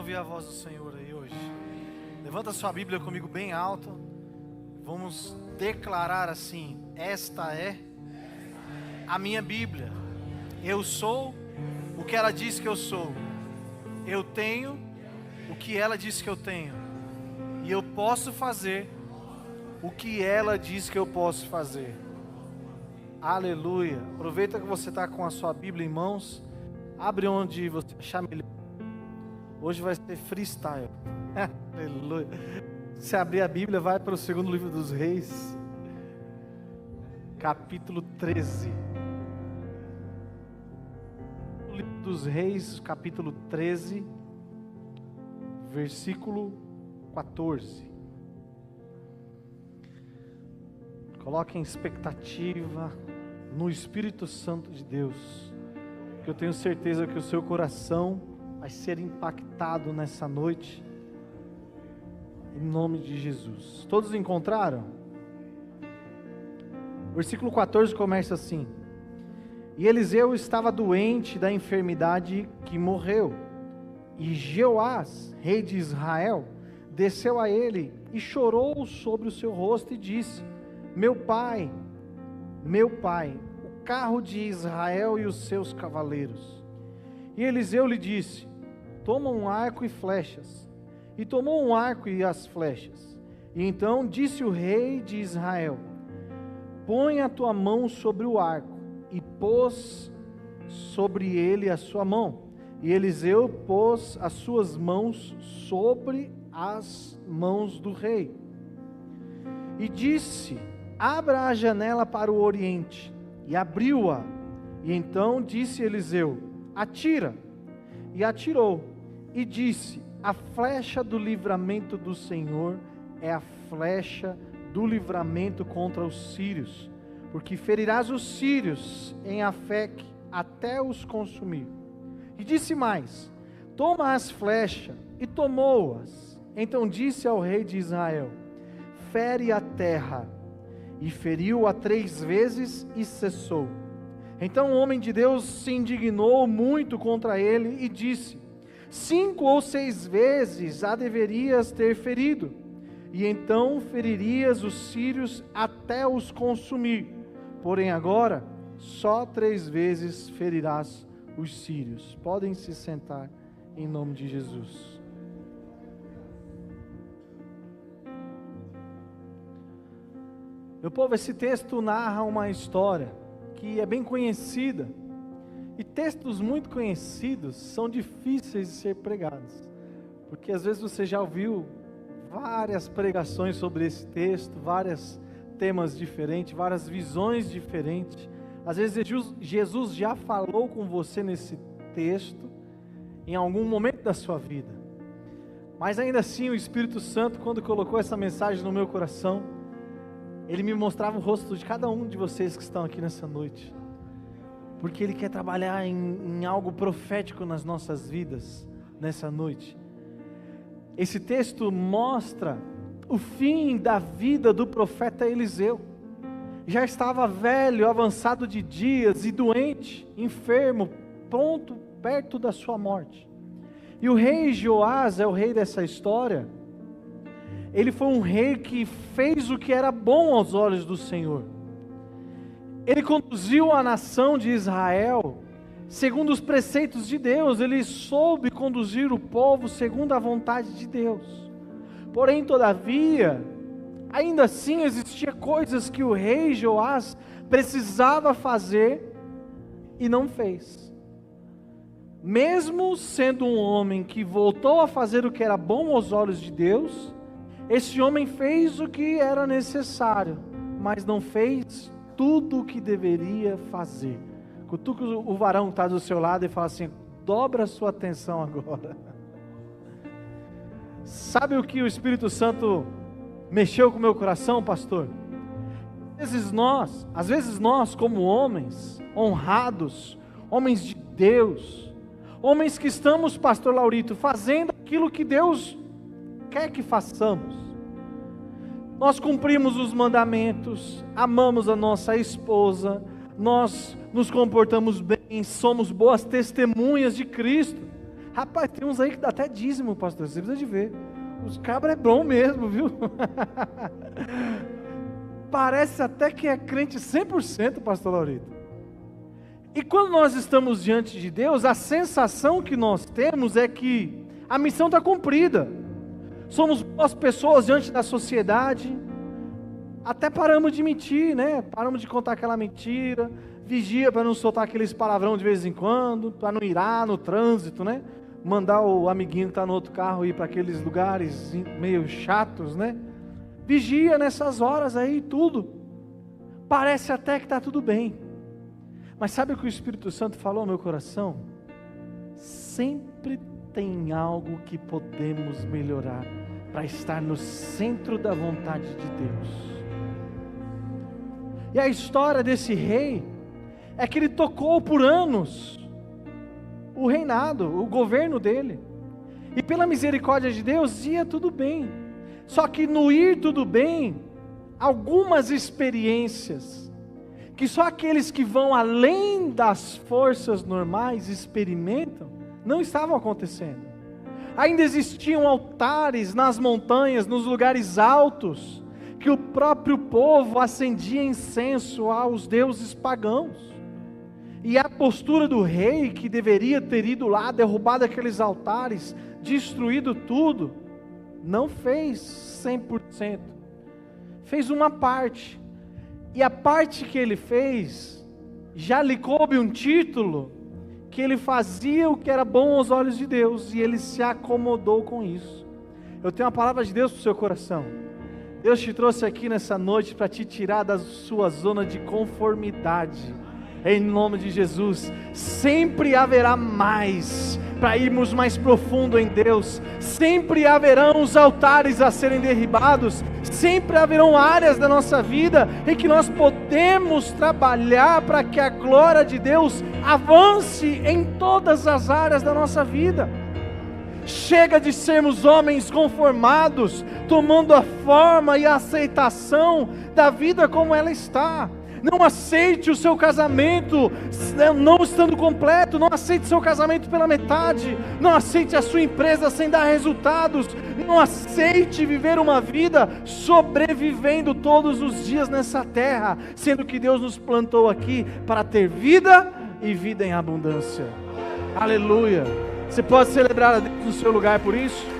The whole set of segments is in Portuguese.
ouvir a voz do Senhor aí hoje? Levanta sua Bíblia comigo bem alto. Vamos declarar assim: esta é a minha Bíblia. Eu sou o que ela diz que eu sou. Eu tenho o que ela diz que eu tenho. E eu posso fazer o que ela diz que eu posso fazer. Aleluia. Aproveita que você está com a sua Bíblia em mãos. Abre onde você achar melhor. Hoje vai ser freestyle. Aleluia. Se abrir a Bíblia, vai para o segundo livro dos Reis, capítulo 13. O livro dos Reis, capítulo 13, versículo 14. Coloque em expectativa no Espírito Santo de Deus, que eu tenho certeza que o seu coração vai ser impactado nessa noite, em nome de Jesus. Todos encontraram? O versículo 14 começa assim: E Eliseu estava doente da enfermidade que morreu, e Jeoás, rei de Israel, desceu a ele e chorou sobre o seu rosto e disse: meu pai, o carro de Israel e os seus cavaleiros. E Eliseu lhe disse: toma um arco e flechas. E tomou um arco e as flechas. E então disse o rei de Israel: põe a tua mão sobre o arco. E pôs sobre ele a sua mão. E Eliseu pôs as suas mãos sobre as mãos do rei. E disse: abra a janela para o oriente. E abriu-a. E então disse Eliseu: atira. E atirou. E disse: a flecha do livramento do Senhor é a flecha do livramento contra os sírios, porque ferirás os sírios em Afeque até os consumir. E disse mais: toma as flechas. E tomou-as. Então disse ao rei de Israel: fere a terra. E feriu-a 3 vezes e cessou. Então o homem de Deus se indignou muito contra ele e disse: 5 ou 6 vezes a deverias ter ferido, e então feririas os sírios até os consumir. Porém agora, só 3 vezes ferirás os sírios. Podem se sentar em nome de Jesus. Meu povo, esse texto narra uma história que é bem conhecida. E textos muito conhecidos são difíceis de ser pregados, porque às vezes você já ouviu várias pregações sobre esse texto, vários temas diferentes, várias visões diferentes. Às vezes Jesus já falou com você nesse texto, em algum momento da sua vida. Mas ainda assim o Espírito Santo, quando colocou essa mensagem no meu coração, Ele me mostrava o rosto de cada um de vocês que estão aqui nessa noite. Porque Ele quer trabalhar em algo profético nas nossas vidas, nessa noite. Esse texto mostra o fim da vida do profeta Eliseu. Já estava velho, avançado de dias e doente, enfermo, pronto, perto da sua morte. E o rei Joás é o rei dessa história. Ele foi um rei que fez o que era bom aos olhos do Senhor. Ele conduziu a nação de Israel segundo os preceitos de Deus. Ele soube conduzir o povo segundo a vontade de Deus. Porém, todavia, ainda assim existia coisas que o rei Joás precisava fazer e não fez. Mesmo sendo um homem que voltou a fazer o que era bom aos olhos de Deus, esse homem fez o que era necessário, mas não fez tudo o que deveria fazer. Cutuca o varão que está do seu lado e fala assim: dobra a sua atenção agora. Sabe o que o Espírito Santo mexeu com o meu coração, pastor? Às vezes nós como homens honrados, homens de Deus, homens que estamos, pastor Laurito, fazendo aquilo que Deus quer que façamos. Nós cumprimos os mandamentos, amamos a nossa esposa, nós nos comportamos bem, somos boas testemunhas de Cristo. Rapaz, tem uns aí que dá até dízimo, pastor, você precisa de ver. Os cabras é bom mesmo, viu? Parece até que é crente 100%, pastor Laurito. E quando nós estamos diante de Deus, a sensação que nós temos é que a missão está cumprida. Somos boas pessoas diante da sociedade, até paramos de mentir, né? Paramos de contar aquela mentira, vigia para não soltar aqueles palavrão de vez em quando, para não irar no trânsito, né? Mandar o amiguinho que está no outro carro ir para aqueles lugares meio chatos, né? Vigia nessas horas aí, tudo. Parece até que está tudo bem. Mas sabe o que o Espírito Santo falou ao meu coração? Sempre tem algo que podemos melhorar para estar no centro da vontade de Deus. E a história desse rei é que ele tocou por anos o reinado, o governo dele. E pela misericórdia de Deus ia tudo bem. Só que no ir tudo bem, algumas experiências que só aqueles que vão além das forças normais experimentam, não estavam acontecendo. Ainda existiam altares nas montanhas, nos lugares altos, que o próprio povo acendia incenso aos deuses pagãos. E a postura do rei, que deveria ter ido lá, derrubado aqueles altares, destruído tudo, não fez 100%, fez uma parte. E a parte que ele fez, já lhe coube um título, que ele fazia o que era bom aos olhos de Deus, e ele se acomodou com isso. Eu tenho uma palavra de Deus para o seu coração. Deus te trouxe aqui nessa noite para te tirar da sua zona de conformidade, em nome de Jesus. Sempre haverá mais, para irmos mais profundo em Deus. Sempre haverão os altares a serem derribados, sempre haverão áreas da nossa vida em que nós podemos trabalhar para que a glória de Deus avance em todas as áreas da nossa vida. Chega de sermos homens conformados, tomando a forma e a aceitação da vida como ela está. Não aceite o seu casamento não estando completo, não aceite o seu casamento pela metade, não aceite a sua empresa sem dar resultados, não aceite viver uma vida sobrevivendo todos os dias nessa terra, sendo que Deus nos plantou aqui para ter vida e vida em abundância. Aleluia! Você pode celebrar a Deus no seu lugar por isso?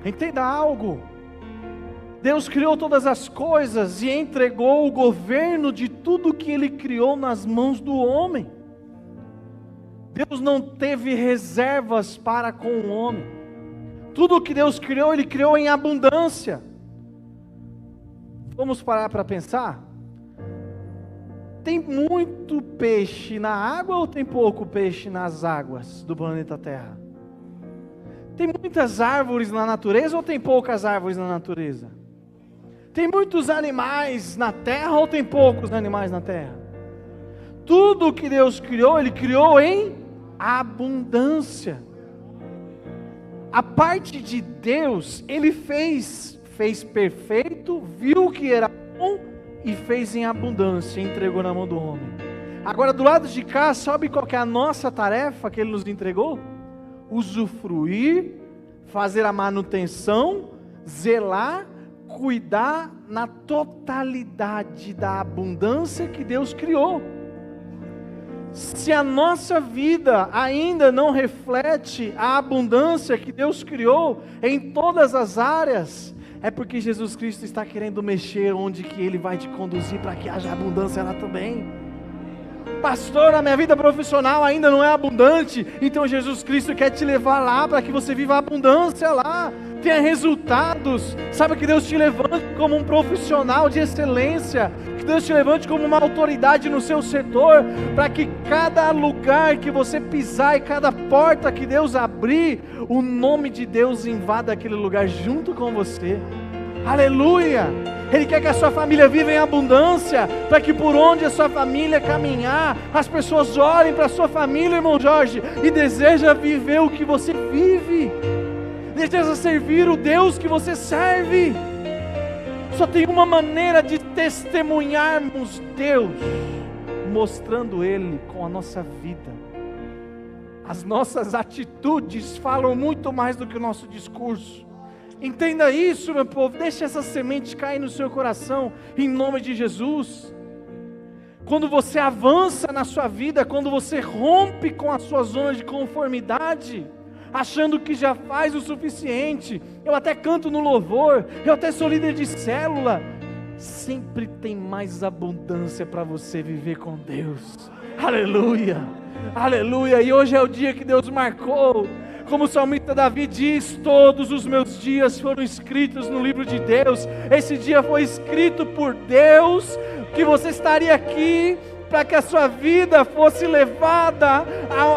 Entenda algo, Deus criou todas as coisas e entregou o governo de tudo que Ele criou nas mãos do homem. Deus não teve reservas para com o homem. Tudo que Deus criou, Ele criou em abundância. Vamos parar para pensar? Tem muito peixe na água ou tem pouco peixe nas águas do planeta Terra? Tem muitas árvores na natureza ou tem poucas árvores na natureza? Tem muitos animais na terra ou tem poucos animais na terra? Tudo que Deus criou, Ele criou em abundância. A parte de Deus, Ele fez perfeito, viu que era bom e fez em abundância, entregou na mão do homem. Agora do lado de cá, sabe qual que é a nossa tarefa que Ele nos entregou? Usufruir, fazer a manutenção, zelar, cuidar na totalidade da abundância que Deus criou. Se a nossa vida ainda não reflete a abundância que Deus criou em todas as áreas, é porque Jesus Cristo está querendo mexer onde que Ele vai te conduzir para que haja abundância lá também. Pastor, a minha vida profissional ainda não é abundante, então Jesus Cristo quer te levar lá para que você viva a abundância lá, tenha resultados. Sabe, que Deus te levante como um profissional de excelência, que Deus te levante como uma autoridade no seu setor, para que cada lugar que você pisar e cada porta que Deus abrir, o nome de Deus invada aquele lugar junto com você. Aleluia! Ele quer que a sua família viva em abundância, para que por onde a sua família caminhar, as pessoas olhem para a sua família, irmão Jorge, e desejam viver o que você vive, deseja servir o Deus que você serve. Só tem uma maneira de testemunharmos Deus, mostrando Ele com a nossa vida. As nossas atitudes falam muito mais do que o nosso discurso. Entenda isso, meu povo, deixe essa semente cair no seu coração, em nome de Jesus. Quando você avança na sua vida, quando você rompe com a sua zona de conformidade, achando que já faz o suficiente, eu até canto no louvor, eu até sou líder de célula, sempre tem mais abundância para você viver com Deus. Aleluia, aleluia. E hoje é o dia que Deus marcou. Como o salmista Davi diz, todos os meus dias foram escritos no livro de Deus. Esse dia foi escrito por Deus, que você estaria aqui para que a sua vida fosse levada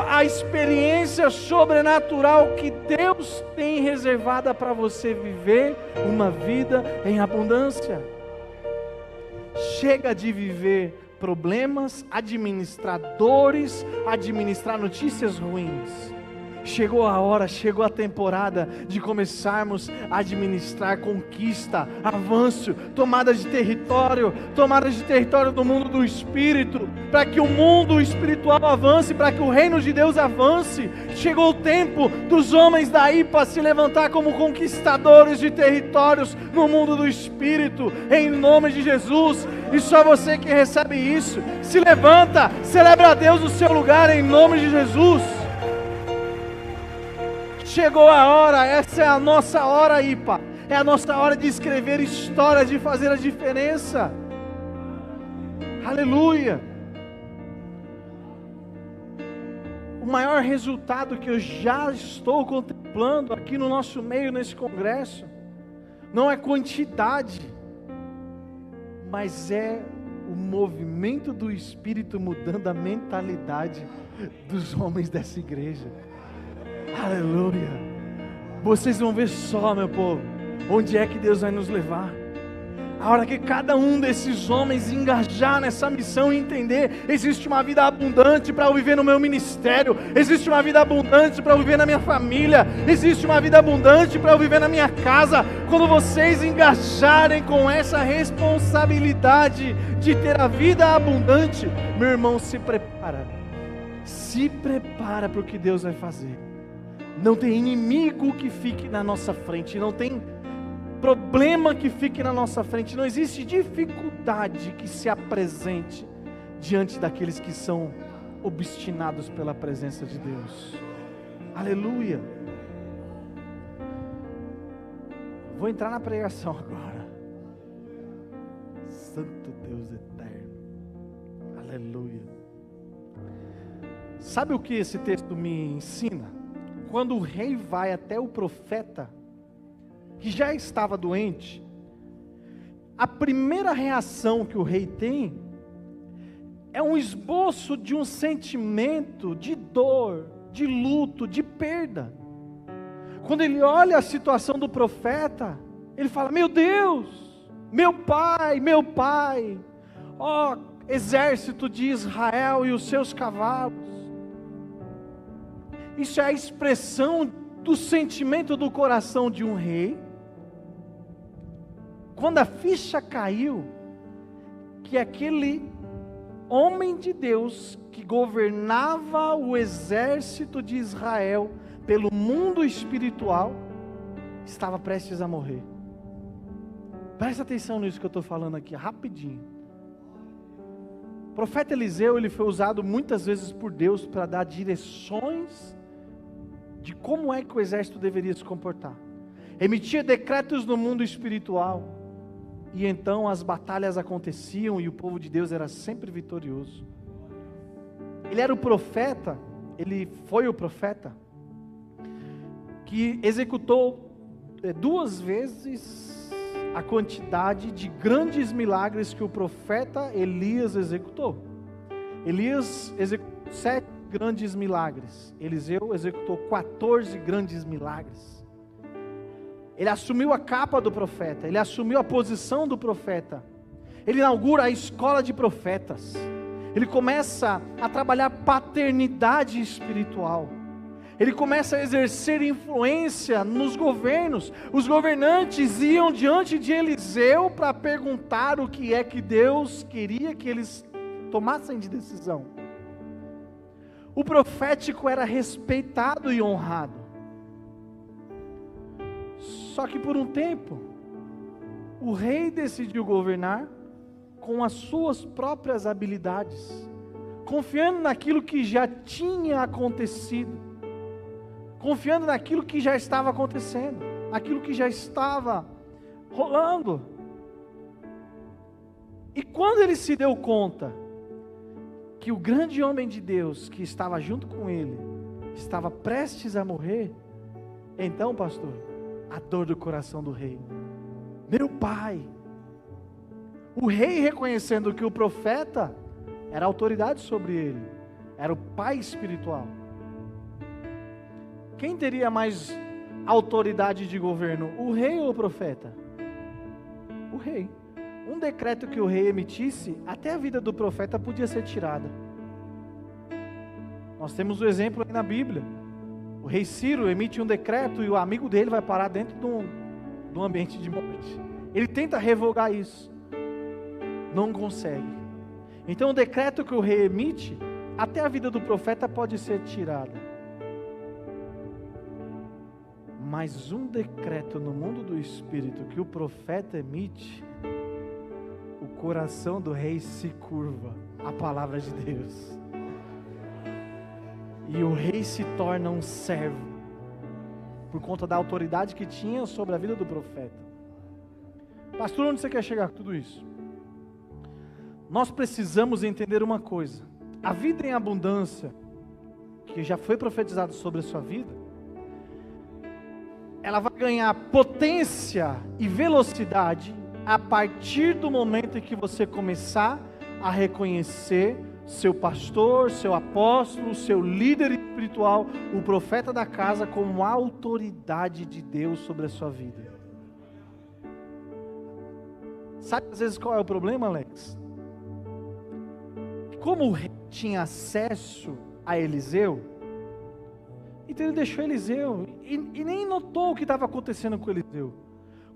à experiência sobrenatural que Deus tem reservada para você viver uma vida em abundância. Chega de viver problemas, administrar dores, administrar notícias ruins. Chegou a hora, chegou a temporada de começarmos a administrar conquista, avanço, tomada de território do mundo do Espírito, para que o mundo espiritual avance, para que o reino de Deus avance. Chegou o tempo dos homens da IPA se levantar como conquistadores de territórios no mundo do Espírito, em nome de Jesus. E só você que recebe isso, se levanta, celebra a Deus no seu lugar, em nome de Jesus. Chegou a hora, essa é a nossa hora, IPA. É a nossa hora de escrever histórias, de fazer a diferença. Aleluia. O maior resultado que eu já estou contemplando aqui no nosso meio, nesse congresso, não é quantidade, mas é o movimento do Espírito mudando a mentalidade dos homens dessa igreja. Aleluia. Vocês vão ver só, meu povo, onde é que Deus vai nos levar. A hora que cada um desses homens engajar nessa missão e entender, existe uma vida abundante para eu viver no meu ministério, existe uma vida abundante para eu viver na minha família, existe uma vida abundante para eu viver na minha casa. Quando vocês engajarem com essa responsabilidade de ter a vida abundante, meu irmão, se prepara para o que Deus vai fazer. Não tem inimigo que fique na nossa frente, não tem problema que fique na nossa frente, não existe dificuldade que se apresente diante daqueles que são obstinados pela presença de Deus. Aleluia. Vou entrar na pregação agora. Santo Deus eterno. Aleluia. Sabe o que esse texto me ensina? Quando o rei vai até o profeta, que já estava doente, a primeira reação que o rei tem, é um esboço de um sentimento de dor, de luto, de perda. Quando ele olha a situação do profeta, ele fala: meu Deus, meu pai, ó exército de Israel e os seus cavalos. Isso é a expressão do sentimento do coração de um rei. Quando a ficha caiu, que aquele homem de Deus que governava o exército de Israel pelo mundo espiritual, estava prestes a morrer. Presta atenção nisso que eu estou falando aqui, rapidinho. O profeta Eliseu, ele foi usado muitas vezes por Deus para dar direções de como é que o exército deveria se comportar. Emitia decretos no mundo espiritual, e então as batalhas aconteciam e o povo de Deus era sempre vitorioso. Ele era o profeta, ele foi o profeta que executou 2 vezes a quantidade de grandes milagres que o profeta Elias executou. Elias executou 7 grandes milagres, Eliseu executou 14 grandes milagres. Ele assumiu a capa do profeta, ele assumiu a posição do profeta, ele inaugura a escola de profetas, ele começa a trabalhar paternidade espiritual, ele começa a exercer influência nos governos. Os governantes iam diante de Eliseu para perguntar o que é que Deus queria que eles tomassem de decisão. O profético era respeitado e honrado. Só que por um tempo, o rei decidiu governar com as suas próprias habilidades, confiando naquilo que já tinha acontecido, confiando naquilo que já estava acontecendo, aquilo que já estava rolando. E quando ele se deu conta que o grande homem de Deus que estava junto com ele estava prestes a morrer, então, pastor, a dor do coração do rei: meu pai. O rei, reconhecendo que o profeta era autoridade sobre ele, era o pai espiritual. Quem teria mais autoridade de governo, o rei ou o profeta? O rei. Um decreto que o rei emitisse, até a vida do profeta podia ser tirada. Nós temos o exemplo aí na Bíblia. O rei Ciro emite um decreto e o amigo dele vai parar dentro de um ambiente de morte. Ele tenta revogar isso, não consegue. Então o decreto que o rei emite, até a vida do profeta pode ser tirada. Mas um decreto no mundo do espírito que o profeta emite, o coração do rei se curva à palavra de Deus. E o rei se torna um servo, por conta da autoridade que tinha sobre a vida do profeta. Pastor, onde você quer chegar com tudo isso? Nós precisamos entender uma coisa: a vida em abundância, que já foi profetizada sobre a sua vida, ela vai ganhar potência e velocidade a partir do momento em que você começar a reconhecer seu pastor, seu apóstolo, seu líder espiritual, o profeta da casa, como a autoridade de Deus sobre a sua vida. Sabe às vezes qual é o problema, Alex? Como o rei tinha acesso a Eliseu, então ele deixou Eliseu e nem notou o que estava acontecendo com Eliseu.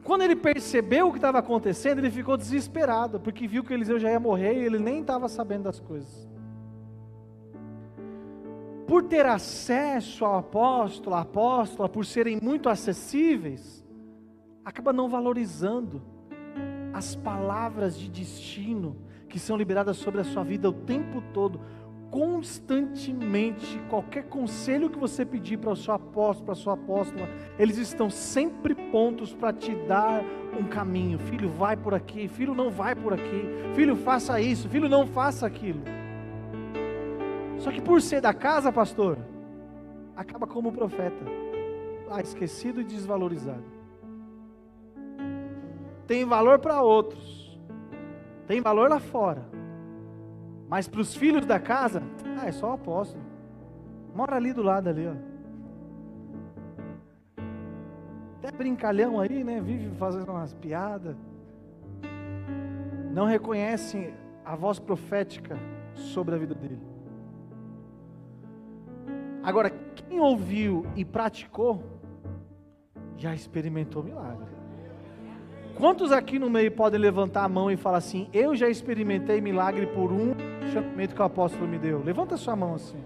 Quando ele percebeu o que estava acontecendo, ele ficou desesperado, porque viu que Eliseu já ia morrer e ele nem estava sabendo das coisas. Por ter acesso ao apóstolo, à apóstola, por serem muito acessíveis, acaba não valorizando as palavras de destino que são liberadas sobre a sua vida o tempo todo, constantemente. Qualquer conselho que você pedir para o seu apóstolo, para a sua apóstola, eles estão sempre prontos para te dar um caminho. Filho, vai por aqui. Filho, não vai por aqui. Filho, faça isso. Filho, não faça aquilo. Só que por ser da casa, pastor, acaba como o profeta, esquecido e desvalorizado. Tem valor para outros, tem valor lá fora, mas para os filhos da casa, é só o apóstolo, mora ali do lado ali, ó. Até brincalhão aí, né? Vive fazendo umas piadas, não reconhecem a voz profética sobre a vida dele. Agora, quem ouviu e praticou, já experimentou milagre. Quantos aqui no meio podem levantar a mão e falar assim: eu já experimentei milagre por um chamamento que o apóstolo me deu? Levanta a sua mão assim.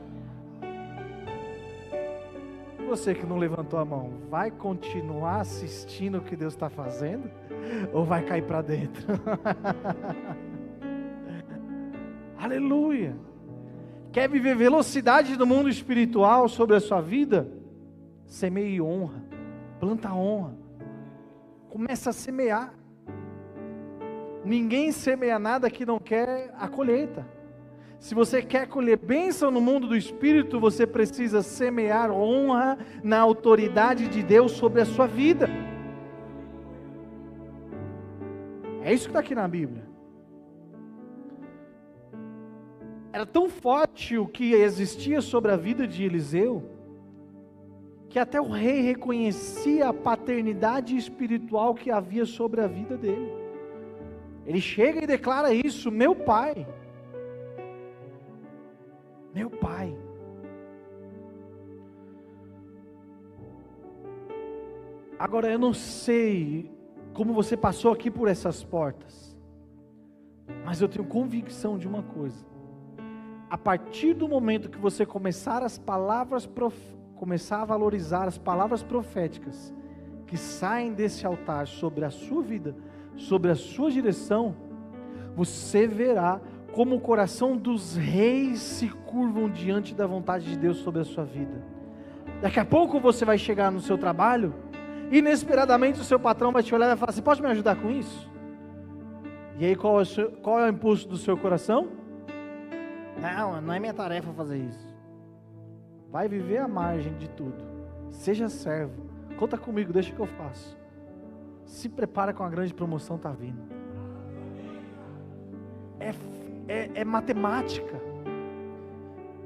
Você que não levantou a mão, vai continuar assistindo o que Deus está fazendo? Ou vai cair para dentro? Aleluia! Quer viver velocidade do mundo espiritual sobre a sua vida? Semeie honra, planta honra, começa a semear. Ninguém semeia nada que não quer a colheita. Se você quer colher bênção no mundo do Espírito, você precisa semear honra na autoridade de Deus sobre a sua vida. É isso que está aqui na Bíblia. Era tão forte o que existia sobre a vida de Eliseu, que até o rei reconhecia a paternidade espiritual que havia sobre a vida dele. Ele chega e declara isso: meu pai. Meu pai. Agora eu não sei como você passou aqui por essas portas, mas eu tenho convicção de uma coisa: a partir do momento que você começar a valorizar as palavras proféticas que saem desse altar sobre a sua vida, sobre a sua direção, você verá como o coração dos reis se curvam diante da vontade de Deus sobre a sua vida. Daqui a pouco você vai chegar no seu trabalho, inesperadamente o seu patrão vai te olhar e vai falar assim: pode me ajudar com isso? E aí qual é o impulso do seu coração? Não é minha tarefa fazer isso. Vai viver à margem de tudo. Seja servo. Conta comigo, deixa que eu faço. Se prepara, com a grande promoção está vindo. É matemática.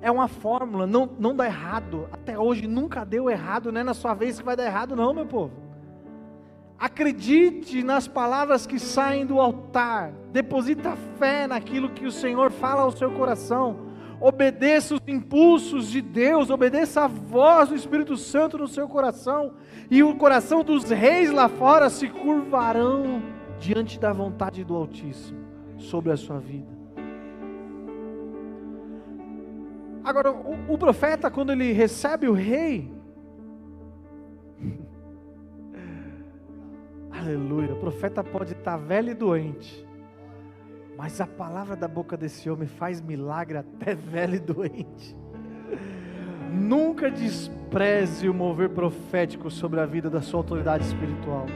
É uma fórmula, não dá errado. Até hoje nunca deu errado. Não é na sua vez que vai dar errado não, meu povo. Acredite nas palavras que saem do altar. Deposita fé naquilo que o Senhor fala ao seu coração. Obedeça os impulsos de Deus. Obedeça a voz do Espírito Santo no seu coração. E o coração dos reis lá fora se curvarão diante da vontade do Altíssimo sobre a sua vida. Agora, o profeta, quando ele recebe o rei, aleluia, o profeta pode estar velho e doente, mas a palavra da boca desse homem faz milagre até velho e doente. Nunca despreze o mover profético sobre a vida da sua autoridade espiritual.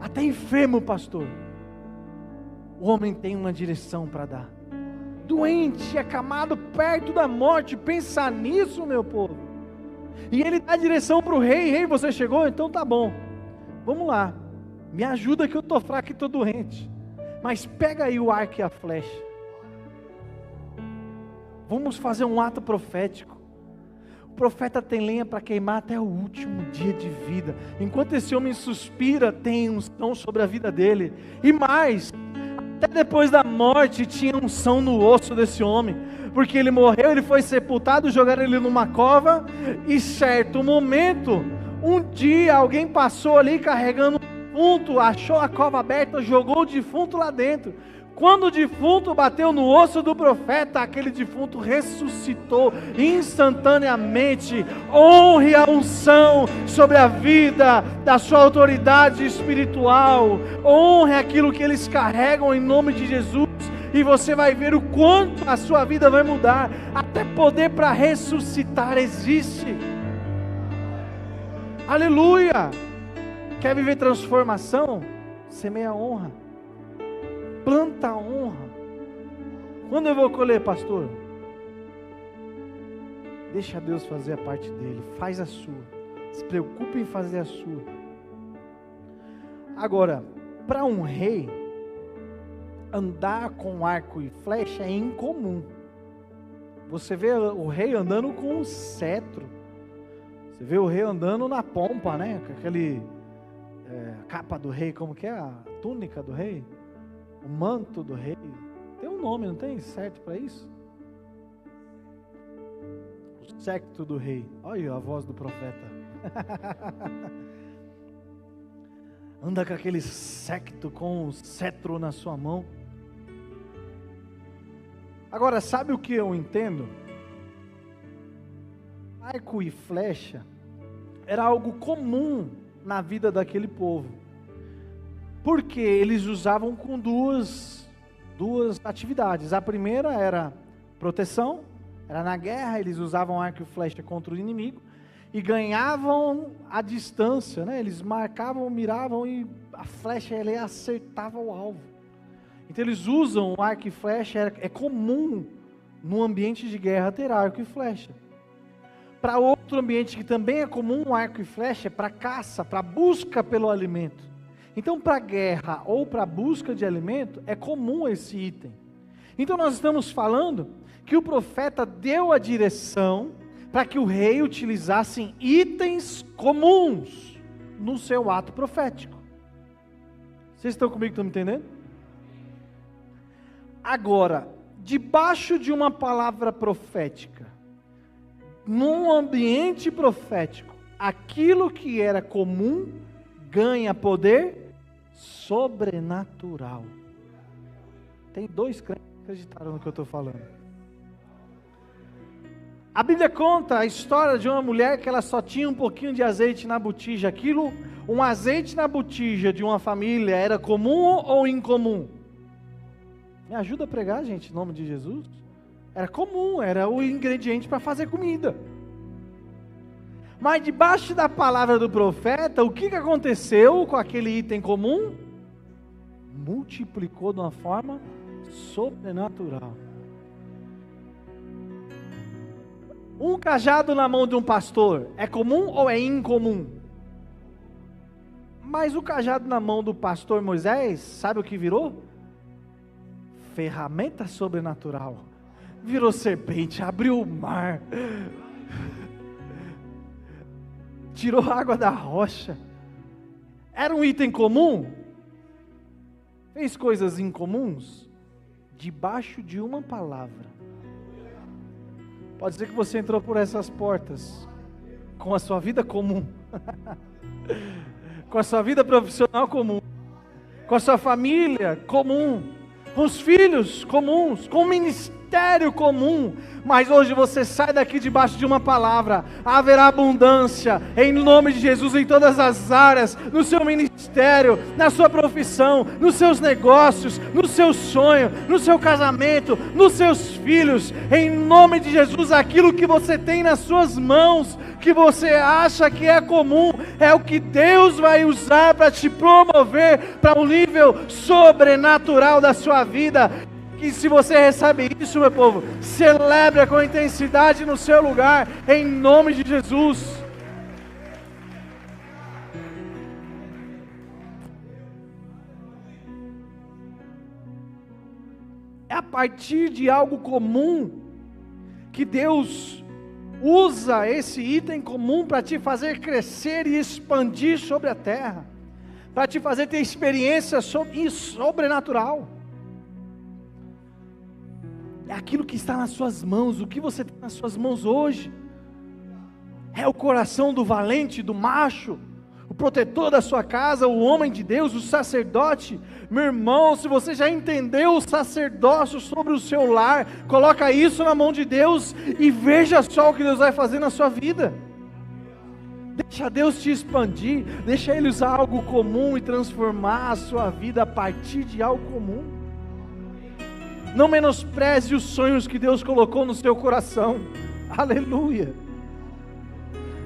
Até enfermo, pastor, o homem tem uma direção para dar. Doente, acamado, perto da morte, pensa nisso, meu povo. E ele dá a direção para o rei: rei, você chegou? Então tá bom, vamos lá, me ajuda que eu estou fraco e estou doente, mas pega aí o arco e a flecha, vamos fazer um ato profético. O profeta tem lenha para queimar até o último dia de vida. Enquanto esse homem suspira, tem unção sobre a vida dele, e mais, até depois da morte tinha unção no osso desse homem, porque ele morreu, ele foi sepultado, jogaram ele numa cova, e certo momento, um dia alguém passou ali carregando um defunto, achou a cova aberta, jogou o defunto lá dentro. Quando o defunto bateu no osso do profeta, aquele defunto ressuscitou instantaneamente. Honre a unção sobre a vida da sua autoridade espiritual. Honre aquilo que eles carregam em nome de Jesus. E você vai ver o quanto a sua vida vai mudar. Até poder para ressuscitar existe. Aleluia! Quer viver transformação? Semeia a honra. Planta a honra. Quando eu vou colher, pastor? Deixa Deus fazer a parte dele. Faz a sua. Se preocupe em fazer a sua. Agora, para um rei, andar com arco e flecha é incomum. Você vê o rei andando com um cetro. Você vê o rei andando na pompa, né? Com aquele capa do rei, como que é? A túnica do rei? O manto do rei. Tem um nome, não tem certo para isso? O séquito do rei. Olha a voz do profeta. Anda com aquele séquito com o cetro na sua mão. Agora, sabe o que eu entendo? Arco e flecha era algo comum na vida daquele povo, porque eles usavam com duas atividades. A primeira era proteção, era na guerra, eles usavam arco e flecha contra o inimigo, e ganhavam a distância, né? Eles marcavam, miravam, e a flecha ele acertava o alvo. Então eles usam o arco e flecha, é comum no ambiente de guerra ter arco e flecha. Para outro ambiente que também é comum, o arco e flecha é para caça, para busca pelo alimento. Então, para guerra ou para busca de alimento, é comum esse item. Então, nós estamos falando que o profeta deu a direção para que o rei utilizasse itens comuns no seu ato profético. Vocês estão comigo, estão me entendendo? Agora, debaixo de uma palavra profética, num ambiente profético, aquilo que era comum ganha poder sobrenatural. Tem dois crentes que acreditaram no que eu estou falando. A Bíblia conta a história de uma mulher que ela só tinha um pouquinho de azeite na botija. Um azeite na botija de uma família era comum ou incomum? Me ajuda a pregar, gente, em nome de Jesus. Era comum, era o ingrediente para fazer comida. Mas debaixo da palavra do profeta, o que aconteceu com aquele item comum? Multiplicou de uma forma sobrenatural. Um cajado na mão de um pastor é comum ou é incomum? Mas o cajado na mão do pastor Moisés, sabe o que virou? Ferramenta sobrenatural. Virou serpente, abriu o mar, tirou a água da rocha. Era um item comum? Fez coisas incomuns? Debaixo de uma palavra. Pode ser que você entrou por essas portas com a sua vida comum, com a sua vida profissional comum, com a sua família comum, com os filhos comuns, com o ministério comum, mas hoje você sai daqui debaixo de uma palavra. Haverá abundância em nome de Jesus em todas as áreas, no seu ministério, na sua profissão, nos seus negócios, no seu sonho, no seu casamento, nos seus filhos, em nome de Jesus. Aquilo que você tem nas suas mãos, que você acha que é comum, é o que Deus vai usar para te promover para um nível sobrenatural da sua vida. E se você recebe isso, meu povo, celebre com intensidade no seu lugar, em nome de Jesus. É a partir de algo comum que Deus usa esse item comum para te fazer crescer e expandir sobre a terra, para te fazer ter experiência sobrenatural. É aquilo que está nas suas mãos. O que você tem nas suas mãos hoje é o coração do valente, do macho, o protetor da sua casa, o homem de Deus, o sacerdote. Meu irmão, se você já entendeu o sacerdócio sobre o seu lar, coloca isso na mão de Deus e veja só o que Deus vai fazer na sua vida. Deixa Deus te expandir, deixa Ele usar algo comum e transformar a sua vida a partir de algo comum. Não menospreze os sonhos que Deus colocou no seu coração. Aleluia.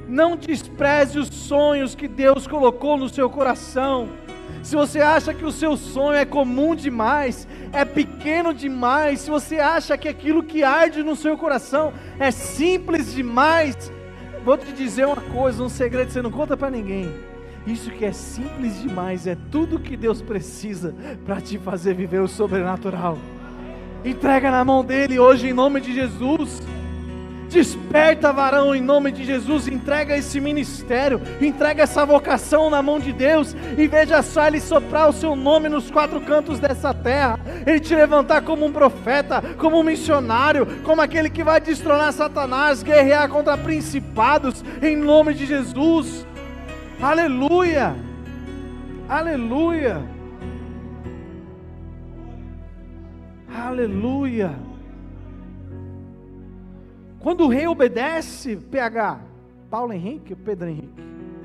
Não despreze os sonhos que Deus colocou no seu coração. Se você acha que o seu sonho é comum demais, é pequeno demais, se você acha que aquilo que arde no seu coração é simples demais, vou te dizer uma coisa, um segredo que você não conta para ninguém. Isso que é simples demais é tudo que Deus precisa para te fazer viver o sobrenatural. Entrega na mão dele hoje em nome de Jesus. Desperta, varão, em nome de Jesus. Entrega esse ministério, entrega essa vocação na mão de Deus, e veja só Ele soprar o seu nome nos quatro cantos dessa terra, Ele te levantar como um profeta, como um missionário, como aquele que vai destronar Satanás, guerrear contra principados, em nome de Jesus. Aleluia, aleluia, aleluia. Quando o rei obedece, Paulo Henrique, Pedro Henrique,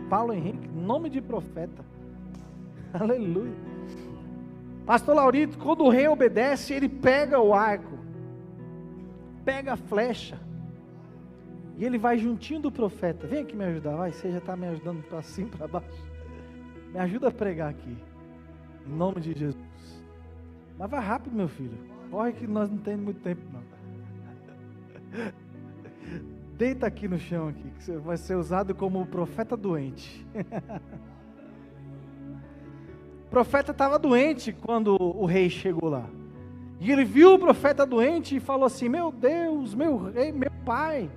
Paulo Henrique, nome de profeta, aleluia. Pastor Laurito, quando o rei obedece, ele pega o arco, pega a flecha, e ele vai juntinho do profeta. Vem aqui me ajudar, vai, você já está me ajudando para cima, para baixo, me ajuda a pregar aqui, em nome de Jesus. Mas vai rápido, meu filho, corre que nós não temos muito tempo não. Deita aqui no chão aqui, que você vai ser usado como profeta doente. O profeta estava doente quando o rei chegou lá. E ele viu o profeta doente e falou assim: meu Deus, meu rei, meu pai.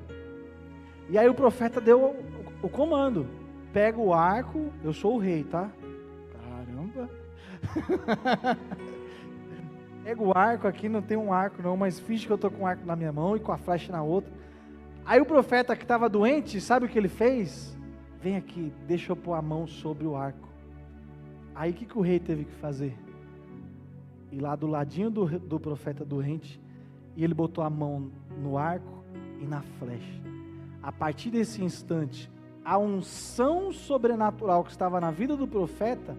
E aí o profeta deu o comando: pega o arco, eu sou o rei, tá? Caramba. Pega o arco aqui, não tem um arco não, mas finge que eu estou com o arco na minha mão e com a flecha na outra. Aí o profeta que estava doente, sabe o que ele fez? Vem aqui, deixa eu pôr a mão sobre o arco. Aí o que o rei teve que fazer? Ir lá do ladinho do profeta doente, e ele botou a mão no arco, e na flecha. A partir desse instante, a unção sobrenatural que estava na vida do profeta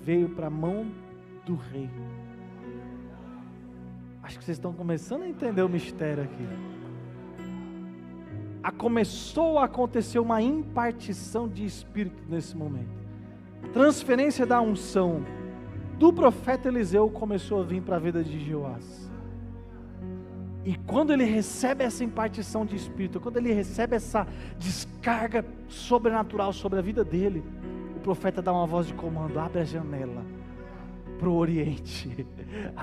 veio para a mão do rei. Acho que vocês estão começando a entender o mistério aqui. Começou a acontecer uma impartição de espírito nesse momento. Transferência da unção do profeta Eliseu começou a vir para a vida de Jeoás. E quando ele recebe essa impartição de espírito, quando ele recebe essa descarga sobrenatural sobre a vida dele, o profeta dá uma voz de comando: abre a janela para o Oriente,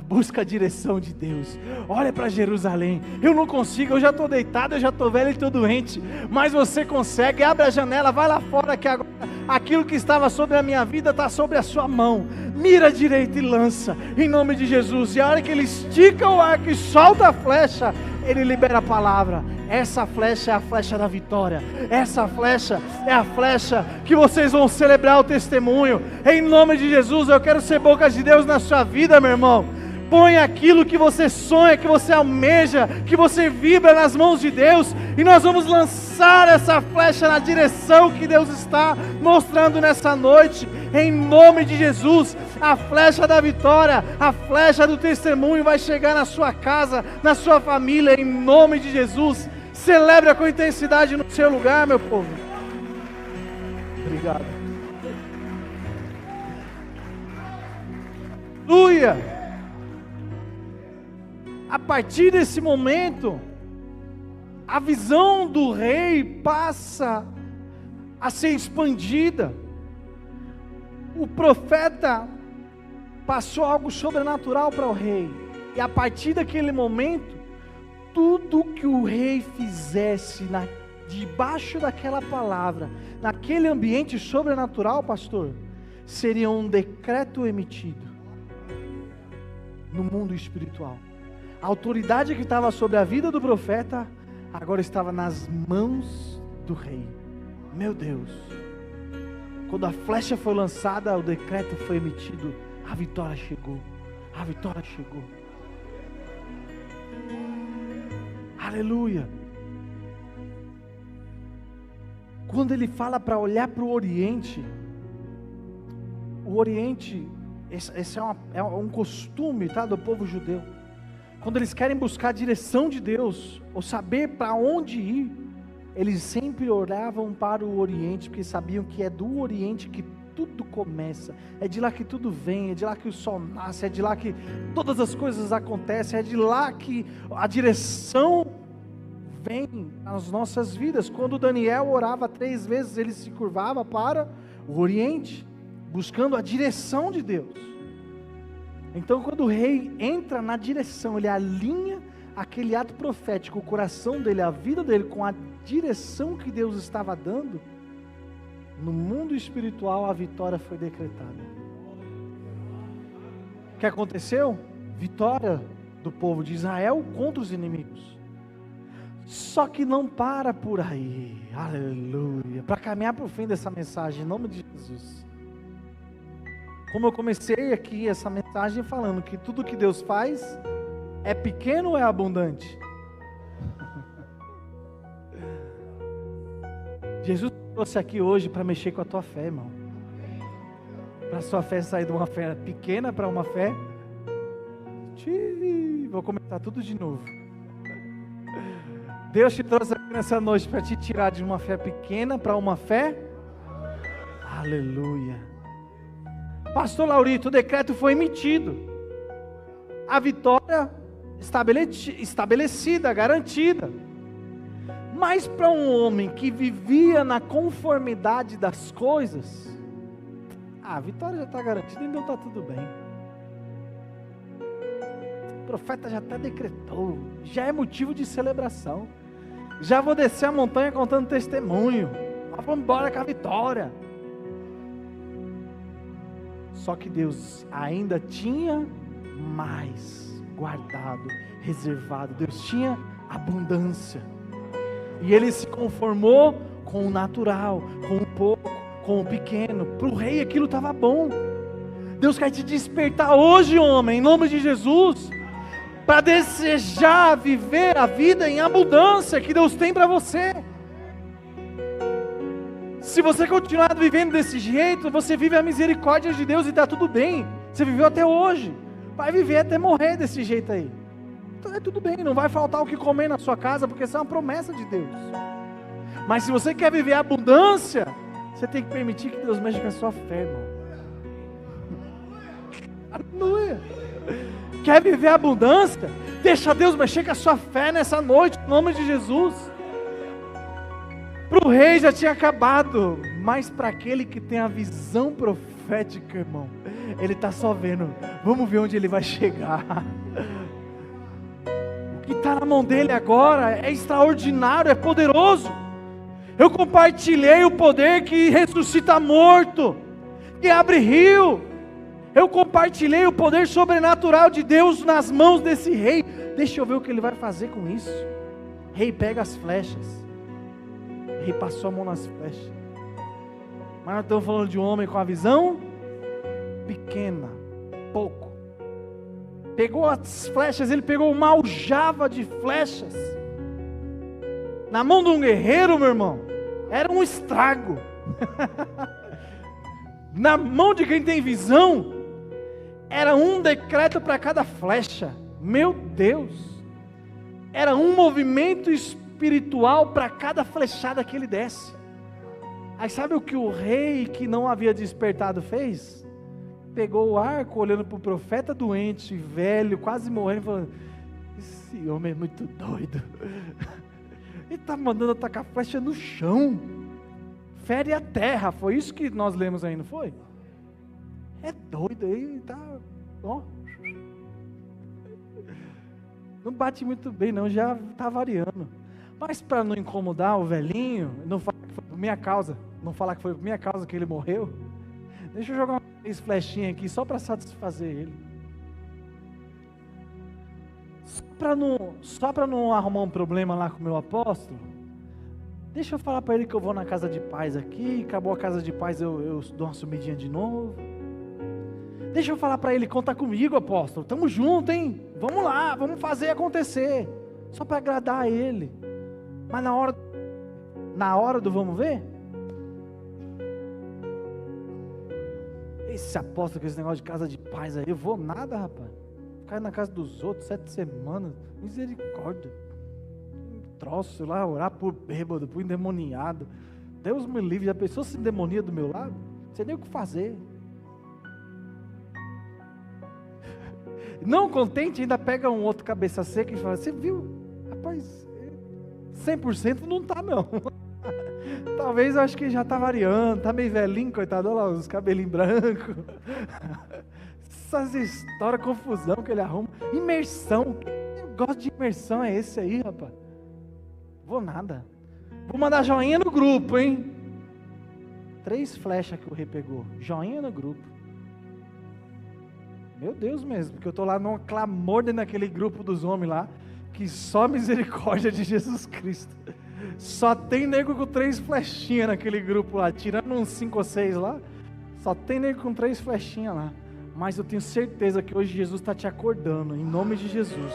busca a direção de Deus, olha para Jerusalém. Eu não consigo, eu já estou deitado, eu já estou velho e estou doente, mas você consegue. Abre a janela, vai lá fora, que agora aquilo que estava sobre a minha vida está sobre a sua mão. Mira à direita e lança, em nome de Jesus. E a hora que ele estica o arco e solta a flecha, ele libera a palavra. Essa flecha é a flecha da vitória. Essa flecha é a flecha que vocês vão celebrar o testemunho. Em nome de Jesus, eu quero ser boca de Deus na sua vida, meu irmão. Põe aquilo que você sonha, que você almeja, que você vibra nas mãos de Deus, e nós vamos lançar essa flecha na direção que Deus está mostrando nessa noite, em nome de Jesus. A flecha da vitória, a flecha do testemunho vai chegar na sua casa, na sua família, em nome de Jesus. Celebra com intensidade no seu lugar, meu povo. Obrigado. Aleluia. A partir desse momento, a visão do rei passa a ser expandida. O profeta passou algo sobrenatural para o rei, e a partir daquele momento, tudo que o rei fizesse debaixo daquela palavra, naquele ambiente sobrenatural, pastor, seria um decreto emitido no mundo espiritual. A autoridade que estava sobre a vida do profeta, agora estava nas mãos do rei. Meu Deus, quando a flecha foi lançada, o decreto foi emitido, a vitória chegou, a vitória chegou. Aleluia. Quando ele fala para olhar para o Oriente, esse é um costume, tá, do povo judeu. Quando eles querem buscar a direção de Deus, ou saber para onde ir, eles sempre oravam para o Oriente, porque sabiam que é do Oriente que tudo começa, é de lá que tudo vem, é de lá que o sol nasce, é de lá que todas as coisas acontecem, é de lá que a direção vem nas nossas vidas. Quando Daniel orava 3 vezes, ele se curvava para o Oriente, buscando a direção de Deus. Então, quando o rei entra na direção, ele alinha aquele ato profético, o coração dele, a vida dele, com a direção que Deus estava dando, no mundo espiritual a vitória foi decretada. O que aconteceu? Vitória do povo de Israel contra os inimigos. Só que não para por aí, aleluia, para caminhar para o fim dessa mensagem, em nome de Jesus. Como eu comecei aqui essa mensagem falando que tudo que Deus faz é pequeno ou é abundante? Jesus trouxe aqui hoje para mexer com a tua fé, irmão. Para a sua fé sair de uma fé pequena para uma fé. Vou começar tudo de novo. Deus te trouxe aqui nessa noite para te tirar de uma fé pequena para uma fé. Aleluia. Pastor Laurito, o decreto foi emitido, a vitória estabelecida, garantida. Mas para um homem que vivia na conformidade das coisas, a vitória já está garantida, então está tudo bem. O profeta já até decretou, já é motivo de celebração. Já vou descer a montanha contando testemunho, vamos embora com a vitória. Só que Deus ainda tinha mais guardado, reservado. Deus tinha abundância. E ele se conformou com o natural, com o pouco, com o pequeno. Para o rei aquilo estava bom. Deus quer te despertar hoje, homem, em nome de Jesus. para desejar viver a vida em abundância que Deus tem para você. Se você continuar vivendo desse jeito, você vive a misericórdia de Deus e está tudo bem. Você viveu até hoje, vai viver até morrer desse jeito aí. Então é tudo bem, não vai faltar o que comer na sua casa, porque essa é uma promessa de Deus. Mas se você quer viver a abundância, você tem que permitir que Deus mexa com a sua fé, irmão. Aleluia. Quer viver a abundância? Deixa Deus mexer com a sua fé nessa noite, em nome de Jesus. Para o rei já tinha acabado, mas para aquele que tem a visão profética, irmão, ele está só vendo, vamos ver onde ele vai chegar. O que está na mão dele agora é extraordinário, é poderoso. Eu compartilhei o poder que ressuscita morto, que abre rio. Eu compartilhei o poder sobrenatural de Deus nas mãos desse rei. Deixa eu ver o que ele vai fazer com isso. Rei, pega as flechas. Rei passou a mão nas flechas. Mas nós estamos falando de um homem com a visão pequena, pouco. Pegou as flechas, ele pegou uma aljava de flechas. Na mão de um guerreiro, meu irmão, era um estrago. Na mão de quem tem visão, era um decreto para cada flecha. Meu Deus! Era um movimento espiritual para cada flechada que ele desse. Aí sabe o que o rei que não havia despertado fez? Pegou o arco, olhando para o profeta doente, velho, quase morrendo, falando: esse homem é muito doido. Ele está mandando atacar flecha no chão. Fere a terra. Foi isso que nós lemos aí, não foi? É doido aí, tá, ó. Não bate muito bem não, já está variando. Mas para não incomodar o velhinho, não falar que foi por minha causa, não falar que foi por minha causa que ele morreu, deixa eu jogar uma flechinha aqui só para satisfazer ele. Só para não arrumar um problema lá com o meu apóstolo, deixa eu falar para ele que eu vou na casa de paz aqui, acabou a casa de paz, eu dou uma sumidinha de novo. Deixa eu falar para ele, conta comigo, apóstolo, estamos juntos, hein? Vamos lá, vamos fazer acontecer, só para agradar a ele. Mas na hora do vamos ver, esse apóstolo com esse negócio de casa de paz aí, eu vou nada, rapaz. Ficar na casa dos outros 7 semanas, misericórdia. Troço lá, orar por bêbado, por endemoniado. Deus me livre, já pensou se demonia do meu lado? Não sei nem o que fazer. Não contente, ainda pega um outro cabeça seca e fala: você viu? Rapaz, 100% não está não. Talvez eu acho que já está variando, está meio velhinho, coitado, olha lá os cabelinhos brancos. Essas histórias, confusão que ele arruma. Imersão, que negócio de imersão é esse aí, rapaz? Vou nada. Vou mandar joinha no grupo, hein? 3 flechas que o rei pegou, joinha no grupo. Meu Deus mesmo, porque eu estou lá num clamor dentro daquele grupo dos homens lá, que só misericórdia de Jesus Cristo. Só tem nego com 3 flechinhas naquele grupo lá, tirando uns 5 ou 6 lá, só tem nego com 3 flechinhas lá. Mas eu tenho certeza que hoje Jesus está te acordando, em nome de Jesus.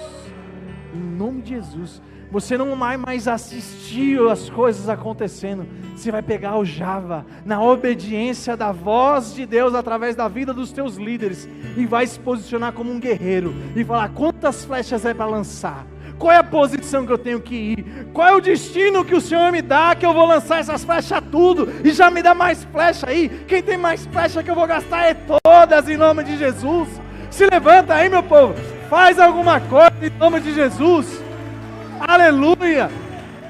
Em nome de Jesus. Você não vai mais assistir as coisas acontecendo. Você vai pegar o Java na obediência da voz de Deus através da vida dos teus líderes e vai se posicionar como um guerreiro e falar: quantas flechas é para lançar? Qual é a posição que eu tenho que ir? Qual é o destino que o Senhor me dá, que eu vou lançar essas flechas tudo e já me dá mais flecha aí? Quem tem mais flecha que eu vou gastar é todas, em nome de Jesus. Se levanta aí, meu povo, faz alguma coisa em nome de Jesus. Aleluia!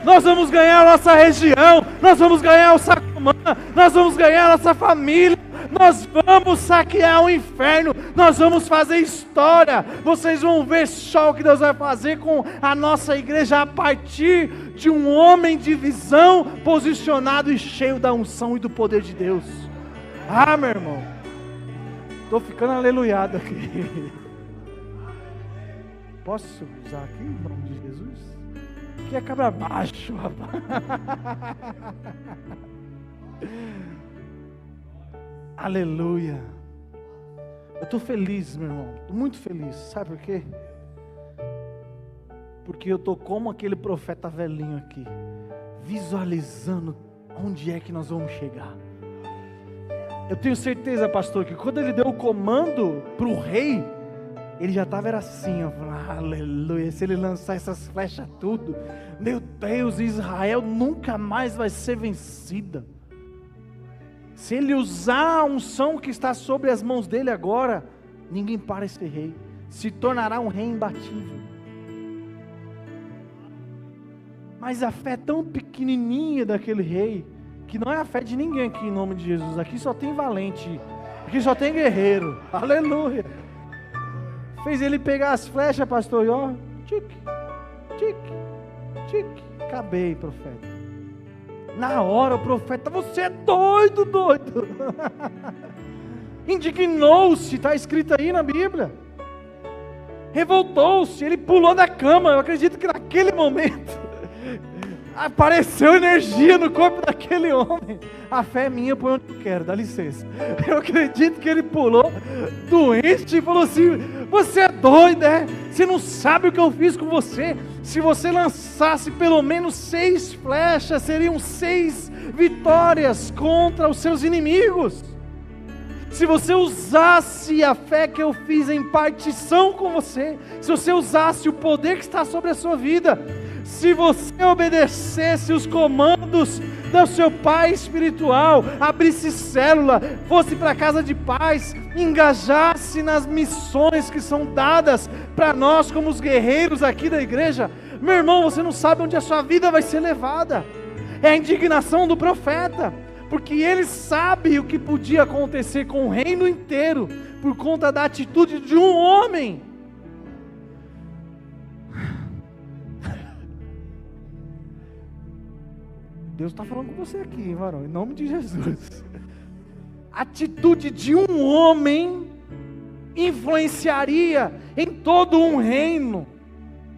Nós vamos ganhar a nossa região, nós vamos ganhar o Sacomã, nós vamos ganhar a nossa família, nós vamos saquear o inferno, nós vamos fazer história. Vocês vão ver só o que Deus vai fazer com a nossa igreja a partir de um homem de visão, posicionado e cheio da unção e do poder de Deus. Ah, meu irmão, estou ficando aleluiado aqui. Posso usar aqui em nome de Jesus? Que é cabra baixo, rapaz. Aleluia. Eu estou feliz, meu irmão, estou muito feliz. Sabe por quê? Porque eu estou como aquele profeta velhinho aqui, visualizando onde é que nós vamos chegar. Eu tenho certeza, pastor, que quando ele deu o comando para o rei, ele já estava assim, ó, aleluia, se ele lançar essas flechas tudo, meu Deus, Israel nunca mais vai ser vencida. Se ele usar a unção que está sobre as mãos dele agora, ninguém para esse rei, se tornará um rei imbatível. Mas a fé tão pequenininha daquele rei, que não é a fé de ninguém aqui em nome de Jesus, aqui só tem valente, aqui só tem guerreiro, aleluia, fez ele pegar as flechas, pastor, e ó, tique, tique, tique, acabei, profeta. Na hora o profeta, você é doido, doido, indignou-se, está escrito aí na Bíblia, revoltou-se, ele pulou da cama. Eu acredito que naquele momento apareceu energia no corpo daquele homem. A fé é minha, põe onde eu quero, dá licença. Eu acredito que ele pulou doente e falou assim: você é doido, é? Você não sabe o que eu fiz com você? Se você lançasse pelo menos 6 flechas, seriam 6 vitórias contra os seus inimigos. Se você usasse a fé que eu fiz em partição com você, se você usasse o poder que está sobre a sua vida, se você obedecesse os comandos do seu pai espiritual, abrisse célula, fosse para a casa de paz, engajasse nas missões que são dadas para nós como os guerreiros aqui da igreja, meu irmão, você não sabe onde a sua vida vai ser levada. É a indignação do profeta, porque ele sabe o que podia acontecer com o reino inteiro, por conta da atitude de um homem. Deus está falando com você aqui, hein, varão, em nome de Jesus. A atitude de um homem influenciaria em todo um reino,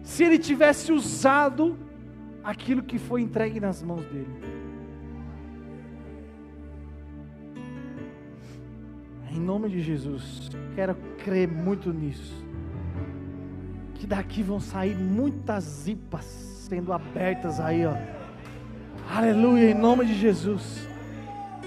se ele tivesse usado aquilo que foi entregue nas mãos dele. Em nome de Jesus, quero crer muito nisso, que daqui vão sair muitas zipas sendo abertas aí, ó. Aleluia, em nome de Jesus.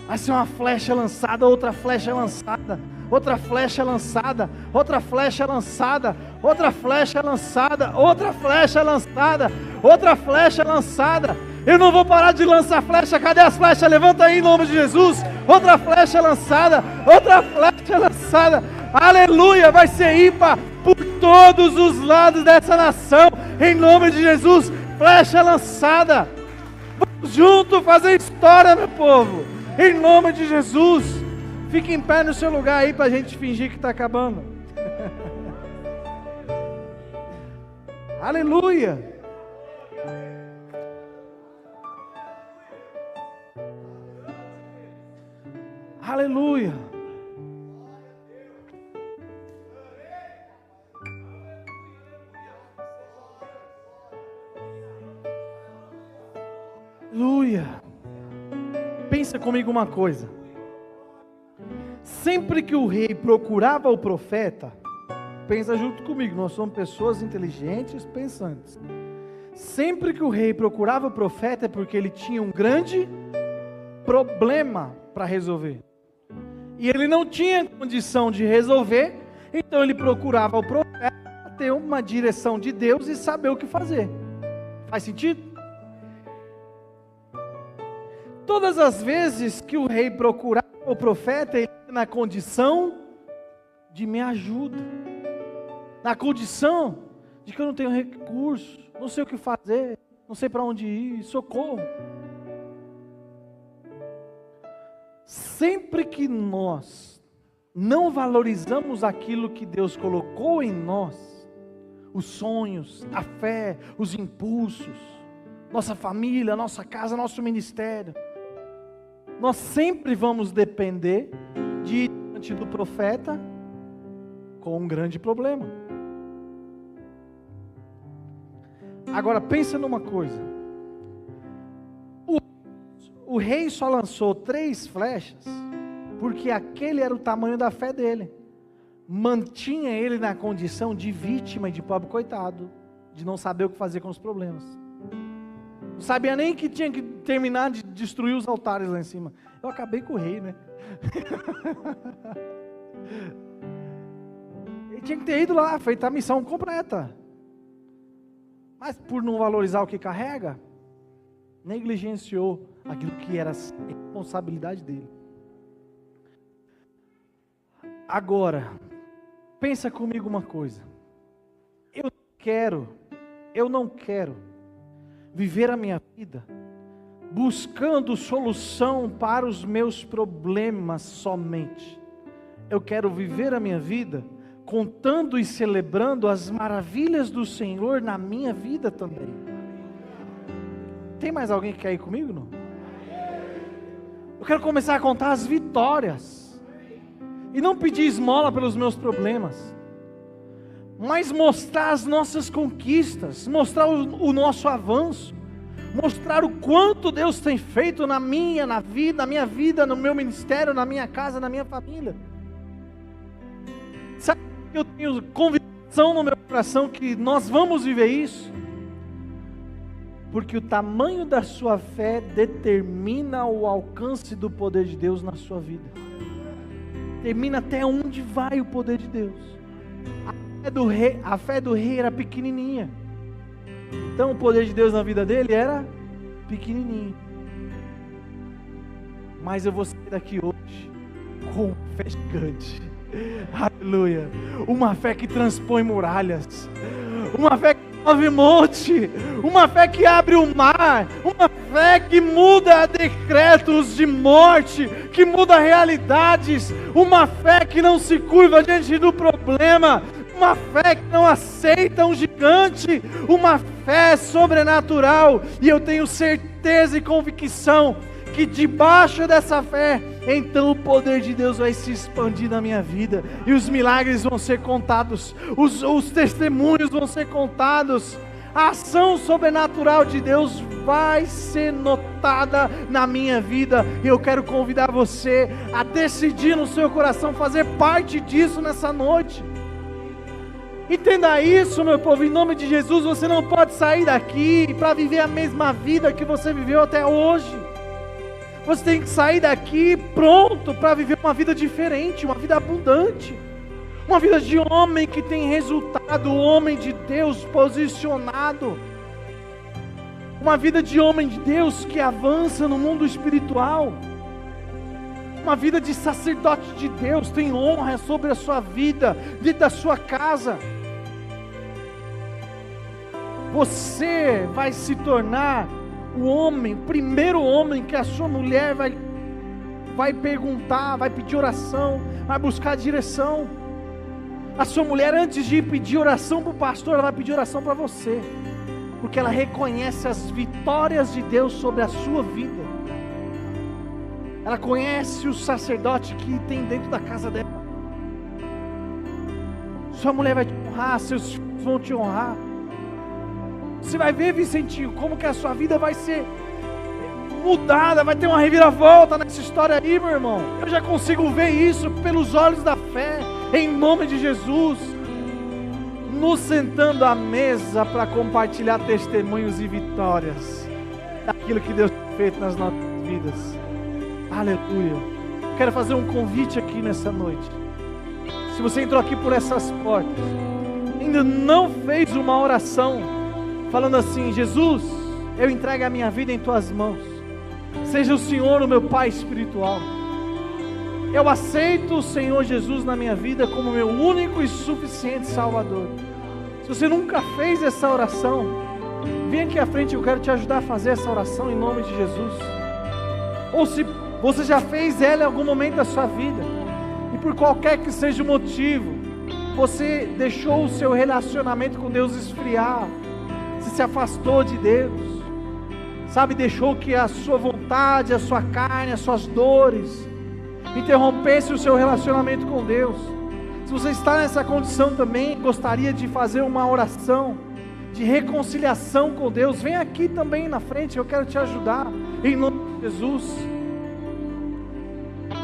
Vai ser uma flecha lançada, outra flecha lançada, outra flecha lançada, outra flecha lançada, outra flecha lançada, outra flecha lançada, outra flecha lançada. Eu não vou parar de lançar flecha. Cadê as flechas? Levanta aí em nome de Jesus. Outra flecha lançada, outra flecha lançada. Aleluia, vai ser ímpar por todos os lados dessa nação, em nome de Jesus. Flecha lançada. Vamos junto fazer história, meu povo, em nome de Jesus. Fique em pé no seu lugar aí, para a gente fingir que está acabando. Aleluia. Aleluia. Aleluia. Pensa comigo uma coisa. Sempre que o rei procurava o profeta, pensa junto comigo, nós somos pessoas inteligentes, pensantes. Sempre que o rei procurava o profeta é porque ele tinha um grande problema para resolver. E ele não tinha condição de resolver, então ele procurava o profeta para ter uma direção de Deus e saber o que fazer. Faz sentido? Todas as vezes que o rei procurava o profeta, ele ia na condição de me ajuda, na condição de que eu não tenho recurso, não sei o que fazer, não sei para onde ir, socorro. Sempre que nós não valorizamos aquilo que Deus colocou em nós, os sonhos, a fé, os impulsos, nossa família, nossa casa, nosso ministério, nós sempre vamos depender de ir diante do profeta com um grande problema. Agora pensa numa coisa. O rei só lançou 3 flechas porque aquele era o tamanho da fé dele. Mantinha ele na condição de vítima e de pobre coitado, de não saber o que fazer com os problemas. Não sabia nem que tinha que terminar de destruir os altares lá em cima. Eu acabei com o rei, né? Ele tinha que ter ido lá, feito a missão completa. Mas por não valorizar o que carrega, negligenciou aquilo que era responsabilidade dele. Agora, pensa comigo uma coisa. Eu não quero viver a minha vida buscando solução para os meus problemas somente. Eu quero viver a minha vida contando e celebrando as maravilhas do Senhor na minha vida também. Tem mais alguém que quer ir comigo, não? Eu quero começar a contar as vitórias e não pedir esmola pelos meus problemas, mas mostrar as nossas conquistas, mostrar o nosso avanço, mostrar o quanto Deus tem feito na minha vida, no meu ministério, na minha casa, na minha família. Sabe que eu tenho convicção no meu coração que nós vamos viver isso? Porque o tamanho da sua fé determina o alcance do poder de Deus na sua vida. Determina até onde vai o poder de Deus. A fé do rei era pequenininha. Então o poder de Deus na vida dele era pequenininho. Mas eu vou sair daqui hoje com uma fé gigante. Aleluia. Uma fé que transpõe muralhas. Uma fé que move monte. Uma fé que abre o mar. Uma fé que muda decretos de morte, que muda realidades. Uma fé que não se curva diante do problema. Uma fé que não aceita um gigante, uma fé sobrenatural, e eu tenho certeza e convicção, que debaixo dessa fé, então o poder de Deus vai se expandir na minha vida, e os milagres vão ser contados, os testemunhos vão ser contados, a ação sobrenatural de Deus vai ser notada na minha vida, e eu quero convidar você a decidir no seu coração, fazer parte disso nessa noite. Entenda isso, meu povo, em nome de Jesus. Você não pode sair daqui para viver a mesma vida que você viveu até hoje. Você tem que sair daqui pronto para viver uma vida diferente, uma vida abundante, uma vida de homem que tem resultado, homem de Deus posicionado, uma vida de homem de Deus que avança no mundo espiritual, uma vida de sacerdote de Deus, tem honra sobre a sua vida, dentro da sua casa. Você vai se tornar o homem, o primeiro homem que a sua mulher vai perguntar, vai pedir oração, vai buscar direção. A sua mulher, antes de pedir oração para o pastor, ela vai pedir oração para você, porque ela reconhece as vitórias de Deus sobre a sua vida. Ela conhece o sacerdote que tem dentro da casa dela. Sua mulher vai te honrar, seus filhos vão te honrar. Você vai ver, Vicentinho, como que a sua vida vai ser mudada, vai ter uma reviravolta nessa história aí, meu irmão. Eu já consigo ver isso pelos olhos da fé, em nome de Jesus. Nos sentando à mesa para compartilhar testemunhos e vitórias daquilo que Deus tem feito nas nossas vidas. Aleluia. Quero fazer um convite aqui nessa noite. Se você entrou aqui por essas portas, ainda não fez uma oração falando assim: Jesus, eu entrego a minha vida em tuas mãos, seja o Senhor o meu Pai espiritual, eu aceito o Senhor Jesus na minha vida como meu único e suficiente Salvador. Se você nunca fez essa oração, vem aqui à frente, eu quero te ajudar a fazer essa oração em nome de Jesus. Ou se você já fez ela em algum momento da sua vida, e por qualquer que seja o motivo, você deixou o seu relacionamento com Deus esfriar, você se afastou de Deus, sabe, deixou que a sua vontade, a sua carne, as suas dores interrompesse o seu relacionamento com Deus. Se você está nessa condição também, gostaria de fazer uma oração de reconciliação com Deus, vem aqui também na frente, eu quero te ajudar em nome de Jesus.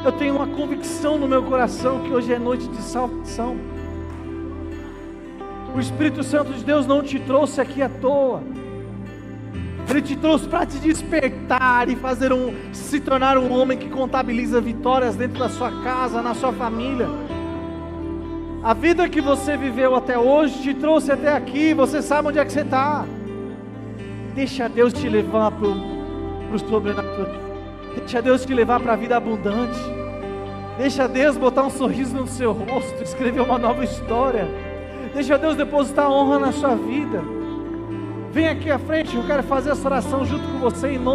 Eu tenho uma convicção no meu coração que hoje é noite de salvação. O Espírito Santo de Deus não te trouxe aqui à toa. Ele te trouxe para te despertar e se tornar um homem que contabiliza vitórias dentro da sua casa, na sua família. A vida que você viveu até hoje te trouxe até aqui. Você sabe onde é que você está. Deixa Deus te levar para o sobrenatural. Deixa Deus te levar para a vida abundante. Deixa Deus botar um sorriso no seu rosto, escrever uma nova história. Deixa Deus depositar honra na sua vida. Vem aqui à frente, eu quero fazer essa oração junto com você em nome